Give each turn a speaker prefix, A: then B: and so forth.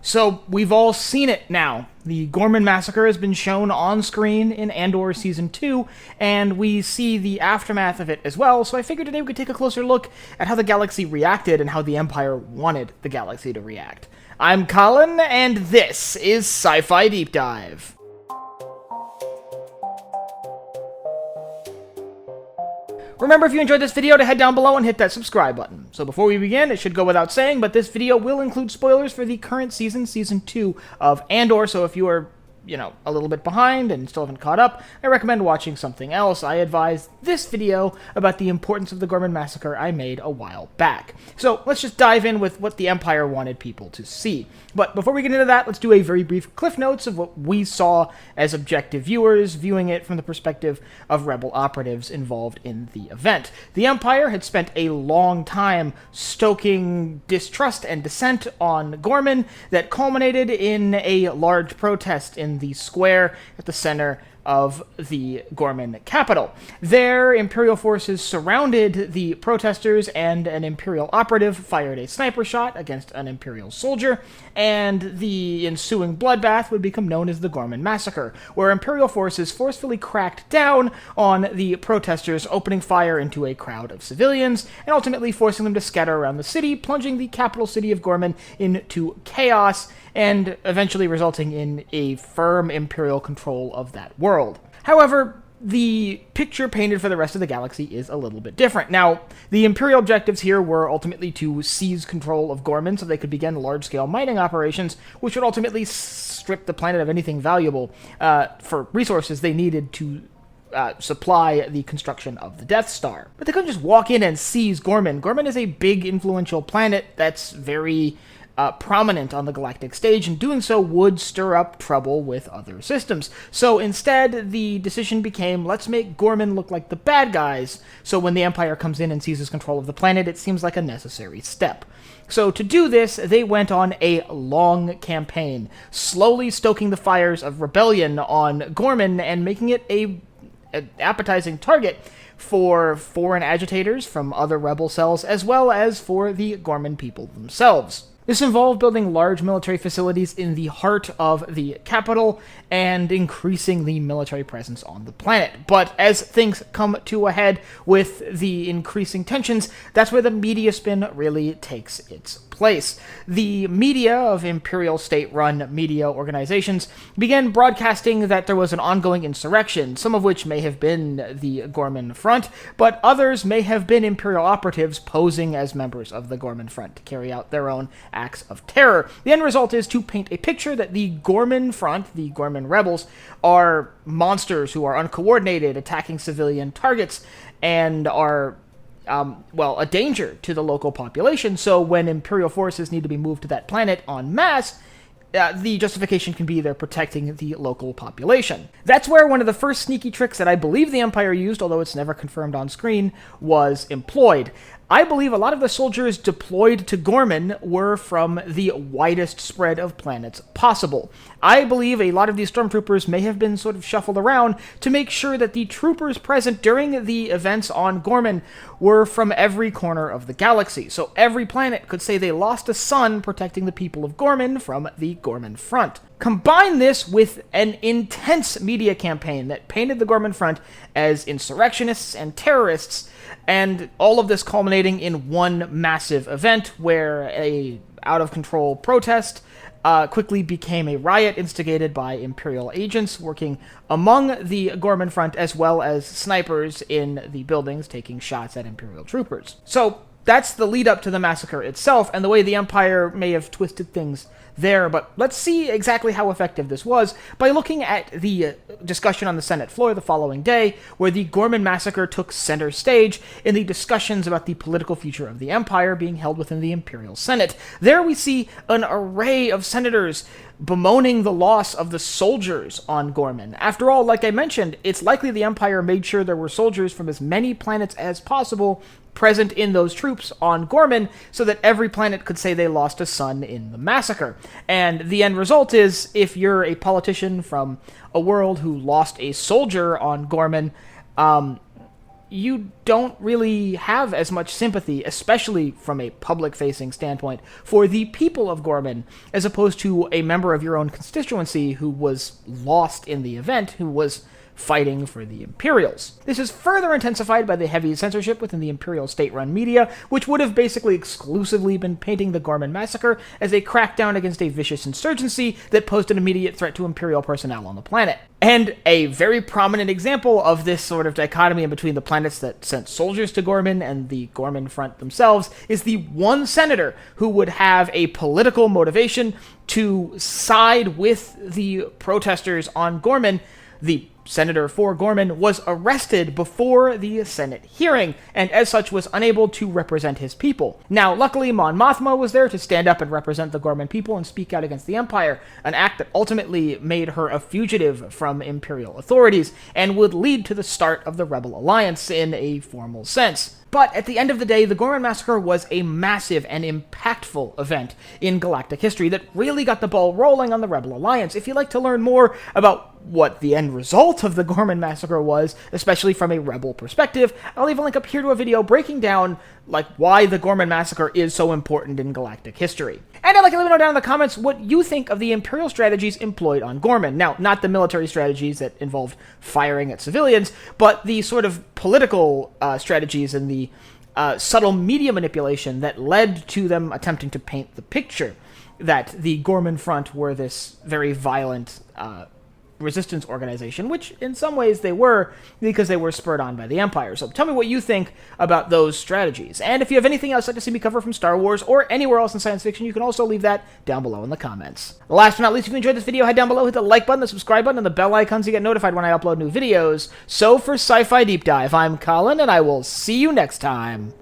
A: So, we've all seen it now. The Ghorman Massacre has been shown on screen in Andor Season 2, and we see the aftermath of it as well, so I figured today we could take a closer look at how the galaxy reacted and how the Empire wanted the galaxy to react. I'm Colin, and this is Sci-Fi Deep Dive. Remember, if you enjoyed this video, to head down below and hit that subscribe button. So before we begin, it should go without saying, but this video will include spoilers for the current season, Season 2 of Andor, so if you are, a little bit behind and still haven't caught up, I recommend watching something else. I advise this video about the importance of the Ghorman Massacre I made a while back. So let's just dive in with what the Empire wanted people to see. But before we get into that, let's do a very brief cliff notes of what we saw as objective viewers, viewing it from the perspective of rebel operatives involved in the event. The Empire had spent a long time stoking distrust and dissent on Ghorman that culminated in a large protest in the square at the center of the Ghorman capital. There, Imperial forces surrounded the protesters, and an Imperial operative fired a sniper shot against an Imperial soldier, and the ensuing bloodbath would become known as the Ghorman Massacre, where Imperial forces forcefully cracked down on the protesters, opening fire into a crowd of civilians, and ultimately forcing them to scatter around the city, plunging the capital city of Ghorman into chaos, and eventually resulting in a firm Imperial control of that world. However, the picture painted for the rest of the galaxy is a little bit different. Now, the Imperial objectives here were ultimately to seize control of Ghorman so they could begin large-scale mining operations, which would ultimately strip the planet of anything valuable for resources they needed to supply the construction of the Death Star. But they couldn't just walk in and seize Ghorman. Ghorman is a big, influential planet that's very prominent on the galactic stage, and doing so would stir up trouble with other systems. So instead, the decision became, let's make Ghorman look like the bad guys, so when the Empire comes in and seizes control of the planet, it seems like a necessary step. So to do this, they went on a long campaign, slowly stoking the fires of rebellion on Ghorman and making it an appetizing target for foreign agitators from other rebel cells, as well as for the Ghorman people themselves. This involved building large military facilities in the heart of the capital and increasing the military presence on the planet. But as things come to a head with the increasing tensions, that's where the media spin really takes its place. The media of Imperial state-run media organizations began broadcasting that there was an ongoing insurrection, some of which may have been the Ghorman Front, but others may have been Imperial operatives posing as members of the Ghorman Front to carry out their own acts of terror. The end result is to paint a picture that the Ghorman Front, the Ghorman rebels, are monsters who are uncoordinated, attacking civilian targets, and are a danger to the local population. So when Imperial forces need to be moved to that planet en masse, the justification can be they're protecting the local population. That's where one of the first sneaky tricks that I believe the Empire used, although it's never confirmed on screen, was employed. I believe a lot of the soldiers deployed to Ghorman were from the widest spread of planets possible. I believe a lot of these stormtroopers may have been sort of shuffled around to make sure that the troopers present during the events on Ghorman were from every corner of the galaxy, so every planet could say they lost a son protecting the people of Ghorman from the Ghorman Front. Combine this with an intense media campaign that painted the Ghorman Front as insurrectionists and terrorists, and all of this culminating in one massive event where a out-of-control protest quickly became a riot instigated by Imperial agents working among the Ghorman Front, as well as snipers in the buildings taking shots at Imperial troopers. So that's the lead-up to the massacre itself, and the way the Empire may have twisted things there, but let's see exactly how effective this was by looking at the discussion on the Senate floor the following day, where the Ghorman Massacre took center stage in the discussions about the political future of the Empire being held within the Imperial Senate. There we see an array of senators bemoaning the loss of the soldiers on Ghorman. After all, like I mentioned, it's likely the Empire made sure there were soldiers from as many planets as possible present in those troops on Ghorman, so that every planet could say they lost a son in the massacre. And the end result is, if you're a politician from a world who lost a soldier on Ghorman, you don't really have as much sympathy, especially from a public-facing standpoint, for the people of Ghorman, as opposed to a member of your own constituency who was lost in the event, who was fighting for the Imperials. This is further intensified by the heavy censorship within the Imperial state-run media, which would have basically exclusively been painting the Ghorman Massacre as a crackdown against a vicious insurgency that posed an immediate threat to Imperial personnel on the planet. And a very prominent example of this sort of dichotomy in between the planets that sent soldiers to Ghorman and the Ghorman front themselves is the one senator who would have a political motivation to side with the protesters on Ghorman. The senator for Ghorman was arrested before the Senate hearing, and as such was unable to represent his people. Now, luckily, Mon Mothma was there to stand up and represent the Ghorman people and speak out against the Empire, an act that ultimately made her a fugitive from Imperial authorities, and would lead to the start of the Rebel Alliance in a formal sense. But at the end of the day, the Ghorman Massacre was a massive and impactful event in galactic history that really got the ball rolling on the Rebel Alliance. If you'd like to learn more about what the end result of the Ghorman Massacre was, especially from a Rebel perspective, I'll leave a link up here to a video breaking down why the Ghorman Massacre is so important in galactic history. And I'd like to let me know down in the comments what you think of the Imperial strategies employed on Ghorman. Now, not the military strategies that involved firing at civilians, but the sort of political strategies and the subtle media manipulation that led to them attempting to paint the picture that the Ghorman Front were this very violent resistance organization, which in some ways they were, because they were spurred on by the Empire. So tell me what you think about those strategies. And if you have anything else you'd like to see me cover from Star Wars or anywhere else in science fiction, you can also leave that down below in the comments. Last but not least, if you enjoyed this video, head down below, hit the like button, the subscribe button, and the bell icon so you get notified when I upload new videos. So for Sci-Fi Deep Dive, I'm Colin, and I will see you next time.